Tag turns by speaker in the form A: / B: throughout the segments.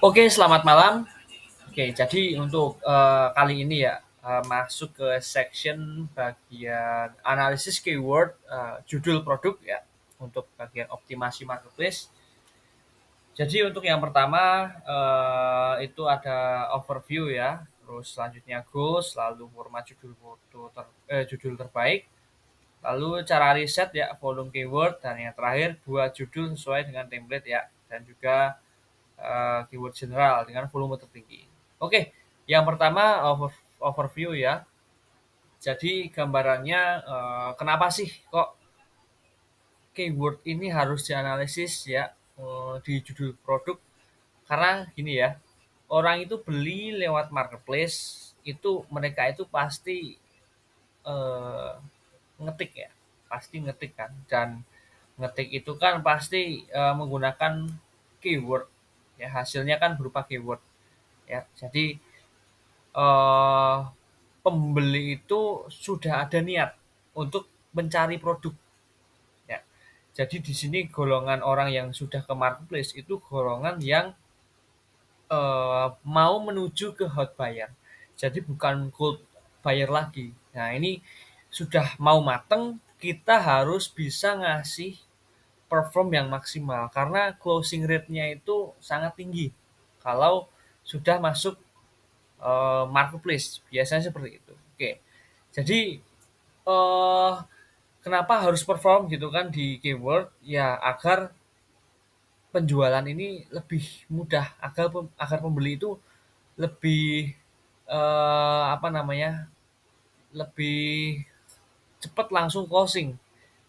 A: Oke, selamat malam. Oke, jadi untuk kali ini ya masuk ke section bagian analisis keyword judul produk ya untuk bagian optimasi marketplace. Jadi untuk yang pertama itu ada overview ya, terus selanjutnya goals, lalu format judul judul terbaik, lalu cara riset ya, volume keyword, dan yang terakhir buat judul sesuai dengan template ya, dan juga keyword general dengan volume tertinggi. Oke, yang pertama overview ya. Jadi gambarannya kenapa sih kok keyword ini harus dianalisis ya di judul produk? Karena gini ya, orang itu beli lewat marketplace itu mereka itu pasti eh, ngetik ya, pasti ngetik kan, dan ngetik itu kan pasti menggunakan keyword ya, hasilnya kan berupa keyword ya. Jadi eh, pembeli itu sudah ada niat untuk mencari produk ya. Jadi di sini golongan orang yang sudah ke marketplace itu golongan yang mau menuju ke hot buyer. Jadi bukan cold buyer lagi. Nah, ini sudah mau mateng, kita harus bisa ngasih perform yang maksimal karena closing rate-nya itu sangat tinggi. Kalau sudah masuk marketplace, biasanya seperti itu. Oke. Jadi eh kenapa harus perform gitu kan di keyword ya agar penjualan ini lebih mudah, agar pembeli itu lebih apa namanya, lebih cepat langsung closing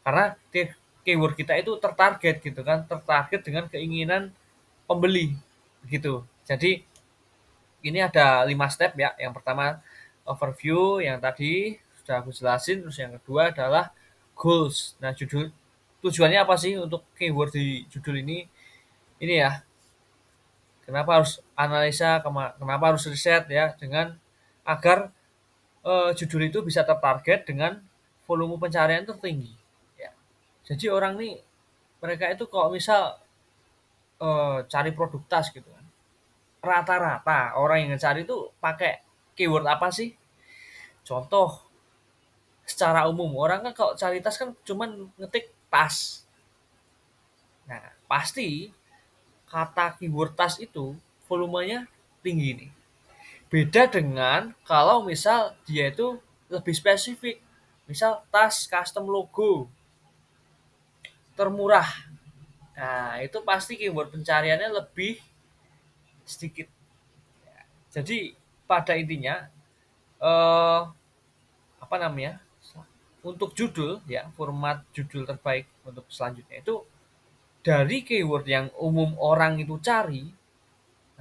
A: karena keyword kita itu tertarget gitu kan, tertarget dengan keinginan pembeli gitu. Jadi ini ada 5 step ya. Yang pertama overview yang tadi sudah aku jelasin, terus yang kedua adalah goals. Nah, tujuannya apa sih untuk keyword di judul ini? Ini ya, kenapa harus analisa, kenapa harus riset ya, dengan agar judul itu bisa tertarget dengan volume pencarian tertinggi ya. Jadi orang nih, mereka itu kalau misal cari produk tas gitu kan, rata-rata orang yang cari itu pakai keyword apa sih? Contoh, secara umum orang kan kalau cari tas kan cuman ngetik tas. Nah, pasti kata keyword tas itu volumenya tinggi nih. Beda dengan kalau misal dia itu lebih spesifik. Misal tas custom logo termurah. Nah, itu pasti keyword pencariannya lebih sedikit. Jadi pada intinya eh apa namanya? Untuk judul ya, format judul terbaik untuk selanjutnya itu dari keyword yang umum orang itu cari.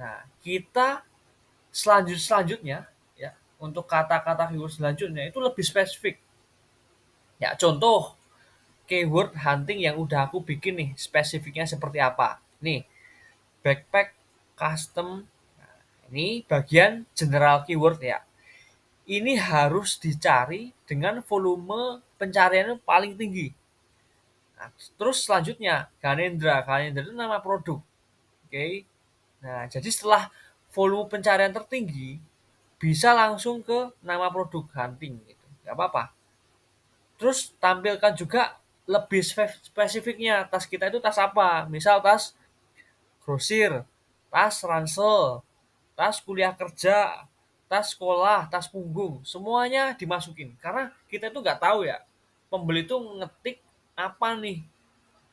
A: Nah, kita selanjutnya ya, untuk kata-kata keyword selanjutnya itu lebih spesifik. Ya, contoh keyword hunting yang udah aku bikin nih, spesifiknya seperti apa. Nih, backpack custom. Nah, ini bagian general keyword ya. Ini harus dicari dengan volume pencarian paling tinggi. Nah, terus selanjutnya Ganendra. Ganendra itu nama produk. Oke. Nah, jadi setelah volume pencarian tertinggi, bisa langsung ke nama produk hunting gitu. Gak apa-apa. Terus tampilkan juga lebih spesifiknya, tas kita itu tas apa. Misal tas grosir, tas ransel, tas kuliah kerja, tas sekolah, tas punggung, semuanya dimasukin. Karena kita itu nggak tahu ya, pembeli itu ngetik apa nih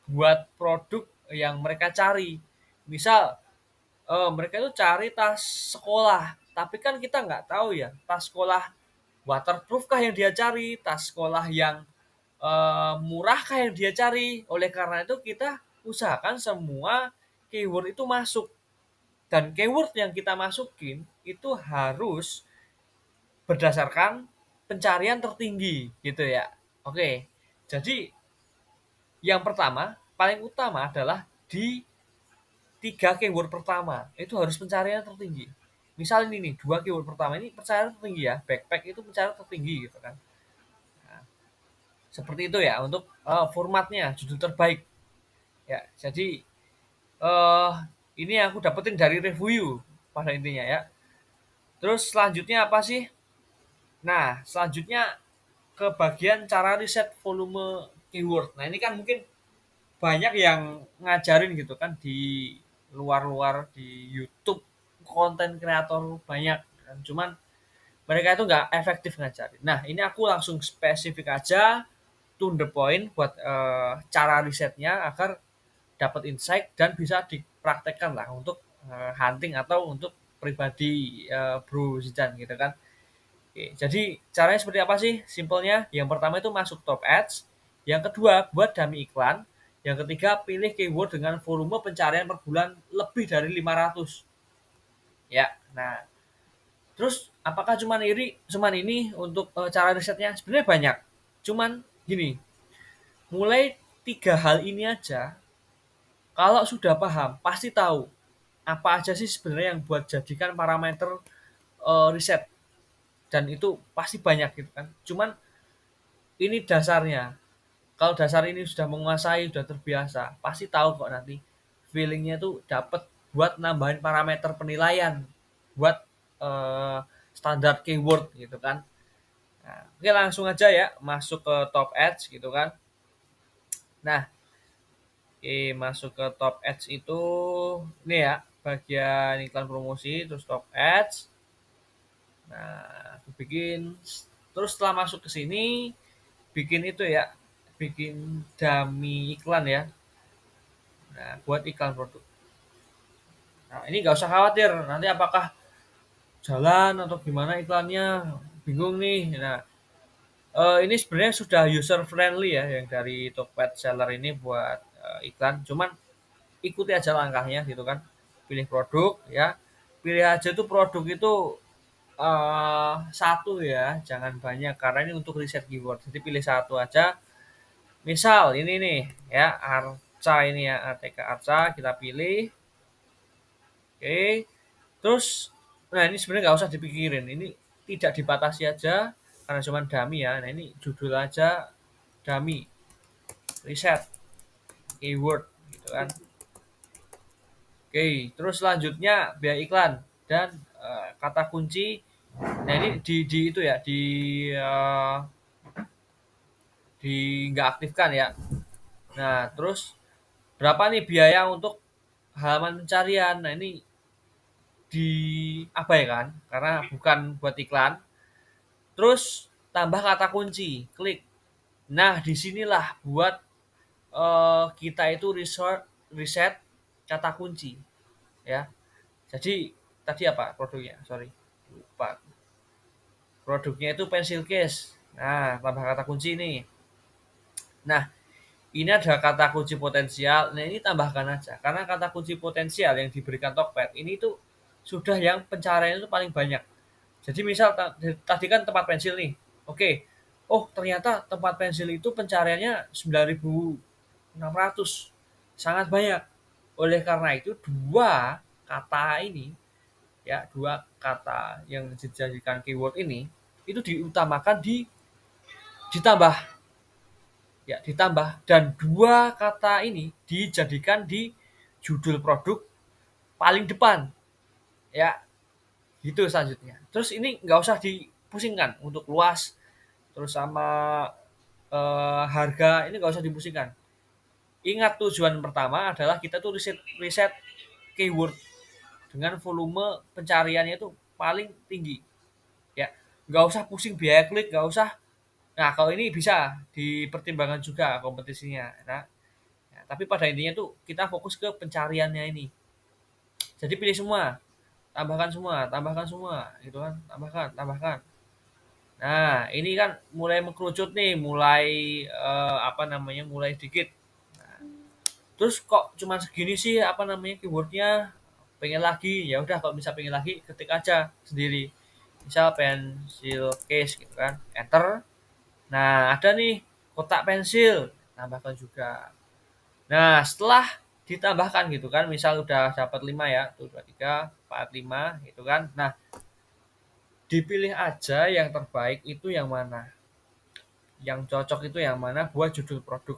A: buat produk yang mereka cari. Misal mereka itu cari tas sekolah, tapi kan kita nggak tahu ya, tas sekolah waterproof kah yang dia cari, tas sekolah yang murah kah yang dia cari. Oleh karena itu kita usahakan semua keyword itu masuk, dan keyword yang kita masukin itu harus berdasarkan pencarian tertinggi gitu ya. Oke, jadi yang pertama paling utama adalah di 3 keyword pertama itu harus pencarian tertinggi. Misal ini nih, 2 keyword pertama ini pencarian tertinggi ya, backpack itu pencarian tertinggi gitu kan. Nah, seperti itu ya untuk formatnya judul terbaik ya. Jadi eh Ini aku dapetin dari review pada intinya ya. Terus selanjutnya apa sih? Nah, selanjutnya ke bagian cara riset volume keyword. Nah, ini kan mungkin banyak yang ngajarin gitu kan di luar-luar di YouTube, konten kreator banyak kan. Cuman mereka itu nggak efektif ngajarin. Nah, ini aku langsung spesifik aja, to the point buat cara risetnya agar dapat insight dan bisa dipraktekkan lah untuk hunting atau untuk pribadi Bro Zidan gitu kan. Oke, jadi caranya seperti apa sih? Simpelnya, yang pertama itu masuk top ads, yang kedua buat dummy iklan, yang ketiga pilih keyword dengan volume pencarian per bulan lebih dari 500. Ya, nah terus apakah cuman ini untuk cara risetnya? Sebenarnya banyak. Cuman gini, mulai tiga hal ini aja, kalau sudah paham pasti tahu apa aja sih sebenarnya yang buat jadikan parameter riset, dan itu pasti banyak gitu kan. Cuman ini dasarnya. Kalau dasar ini sudah menguasai, sudah terbiasa, pasti tahu kok nanti feelingnya tuh dapet buat nambahin parameter penilaian, buat eh, standar keyword gitu kan. Nah, oke langsung aja ya masuk ke top ads gitu kan. Nah, oke, masuk ke top ads itu ini ya bagian iklan promosi terus top ads. Nah, aku bikin terus setelah masuk ke sini bikin itu ya, bikin dummy iklan ya. Nah, buat iklan produk. Nah, ini nggak usah khawatir nanti apakah jalan atau gimana iklannya, bingung nih. Nah, ini sebenarnya sudah user friendly ya yang dari Tokped Seller ini buat iklan. Cuman ikuti aja langkahnya gitu kan. Pilih produk ya. Pilih aja tuh produk itu satu ya, jangan banyak karena ini untuk riset keyword. Jadi pilih satu aja. Misal ini nih ya, Arca ini ya, ATK Arca kita pilih. Oke. Terus nah ini sebenarnya nggak usah dipikirin. Ini tidak dibatasi aja karena cuma dummy ya. Nah, ini judul aja dummy, riset, keyword gitu kan. Oke, terus selanjutnya biaya iklan dan kata kunci. Nah, ini di itu ya, di nggak aktifkan ya. Nah, terus berapa nih biaya untuk halaman pencarian? Nah, ini diabaikan karena bukan buat iklan. Terus tambah kata kunci, klik. Nah, disinilah buat kita itu riset kata kunci ya. Jadi tadi apa produknya? Sorry, lupa. Produknya itu pensil case. Nah, tambah kata kunci ini. Nah, ini ada kata kunci potensial. Nah, ini tambahkan aja. Karena kata kunci potensial yang diberikan Tokped ini tuh sudah yang pencarian itu paling banyak. Jadi misal tadi kan tempat pensil nih. Oke. Oh, ternyata tempat pensil itu pencariannya 9.600. Sangat banyak. Oleh karena itu dua kata ini ya, dua kata yang dijadikan keyword ini itu diutamakan ditambah ya, ditambah, dan dua kata ini dijadikan di judul produk paling depan ya, gitu selanjutnya. Terus ini nggak usah dipusingkan untuk luas terus sama harga, ini nggak usah dipusingkan. Ingat tujuan pertama adalah kita tuh riset riset keyword dengan volume pencariannya itu paling tinggi ya. Nggak usah pusing biaya klik, nggak usah. Nah, kalau ini bisa dipertimbangkan juga kompetisinya. Nah, ya, tapi pada intinya tuh kita fokus ke pencariannya ini. Jadi pilih semua, tambahkan semua, gitu kan, tambahkan, tambahkan. Nah, ini kan mulai mengkerucut nih, mulai apa namanya, mulai dikit. Nah, terus kok cuma segini sih apa namanya keywordnya? Pengen lagi, ya udah kalau bisa pengen lagi ketik aja sendiri. Misal pensil case gitu kan, enter. Nah, ada nih kotak pensil, tambahkan juga. Nah, setelah ditambahkan gitu kan, misal udah dapat 5 ya, tuh 2, 3, 4, 5 gitu kan. Nah, dipilih aja yang terbaik itu yang mana. Yang cocok itu yang mana buat judul produk.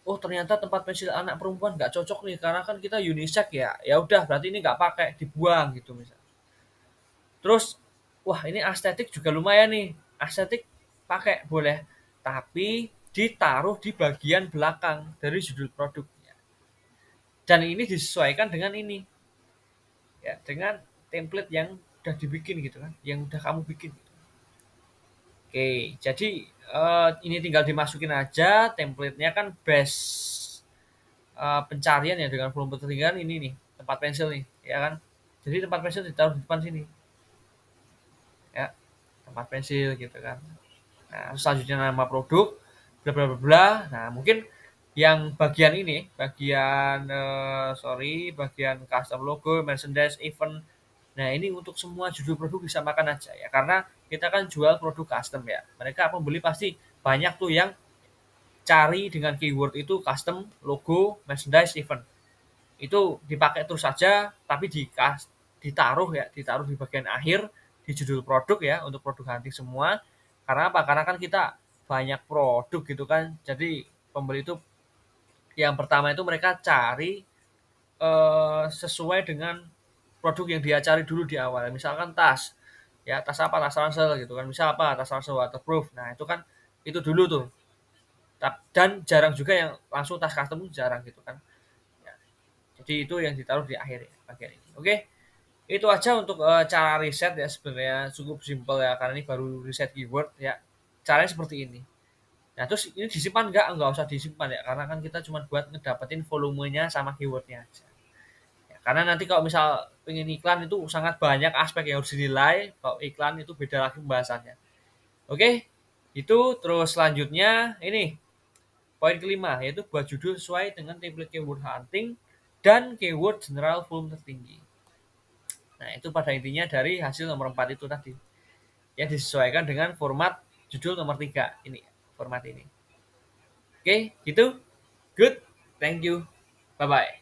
A: oh ternyata tempat pensil anak perempuan nggak cocok nih karena kan kita unisex ya, ya udah berarti ini nggak pakai, dibuang gitu misal. Terus wah ini estetik juga lumayan nih, estetik pakai boleh, tapi ditaruh di bagian belakang dari judul produknya. Dan ini disesuaikan dengan ini, ya dengan template yang udah dibikin gitu kan, yang udah kamu bikin. Oke, jadi ini tinggal dimasukin aja template-nya kan base pencarian ya dengan volume ketinggian ini nih tempat pensil nih, ya kan? Jadi tempat pensil ditaruh di depan sini, ya tempat pensil gitu kan. Nah, selanjutnya nama produk, bla bla bla bla. Nah, mungkin yang bagian ini, bagian bagian custom logo, merchandise, event. Nah, ini untuk semua judul produk disamakan aja ya, karena kita kan jual produk custom ya. Mereka pembeli pasti banyak tuh yang cari dengan keyword itu custom, logo, merchandise, event. Itu dipakai terus saja, tapi ditaruh ya, ditaruh di bagian akhir di judul produk ya, untuk produk hunting semua. Karena apa? Karena kan kita banyak produk gitu kan. Jadi pembeli itu yang pertama itu mereka cari sesuai dengan produk yang dia cari dulu di awal. Misalkan tas, ya tas apa, tas ransel gitu kan. Misal apa, tas ransel waterproof. Nah itu kan itu dulu tuh. Dan jarang juga yang langsung tas custom, jarang gitu kan. Ya, jadi itu yang ditaruh di akhir ya, bagian ini. Oke, itu aja untuk cara riset ya, sebenarnya cukup simpel ya karena ini baru riset keyword ya. Caranya seperti ini. Nah terus ini disimpan nggak usah disimpan ya karena kan kita cuma buat ngedapetin volumenya sama keywordnya aja. Ya, karena nanti kalau misal pengen iklan itu sangat banyak aspek yang harus dinilai. Kalau iklan itu beda lagi pembahasannya. Oke, itu terus selanjutnya ini poin kelima yaitu buat judul sesuai dengan template keyword hunting dan keyword general volume tertinggi. Nah, itu pada intinya dari hasil nomor 4 itu tadi. Yang disesuaikan dengan format judul nomor 3 ini, format ini. Oke, gitu. Good. Thank you. Bye bye.